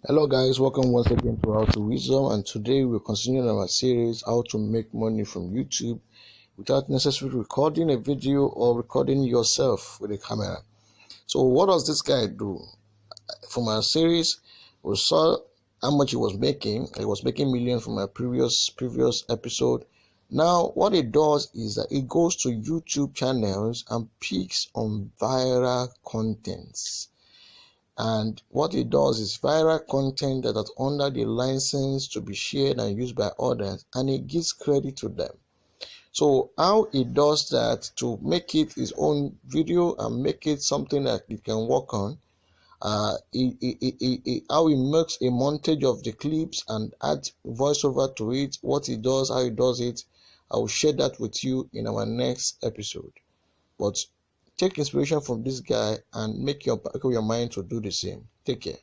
Hello guys, welcome once again to How to Wisdom, and today we're continuing our series how to make money from YouTube without necessarily recording a video or recording yourself with a camera. So what does this guy do? From our series, we saw how much he was making. He was making millions from our previous episode. Now what it does is that it goes to YouTube channels and picks on viral contents. And what it does is viral content that is under the license to be shared and used by others, and it gives credit to them. So how it does that to make it his own video and make it something that it can work on, how he makes a montage of the clips and add voiceover to it, what he does, how he does it, I will share that with you in our next episode. But take inspiration from this guy and make your mind to do the same. Take care.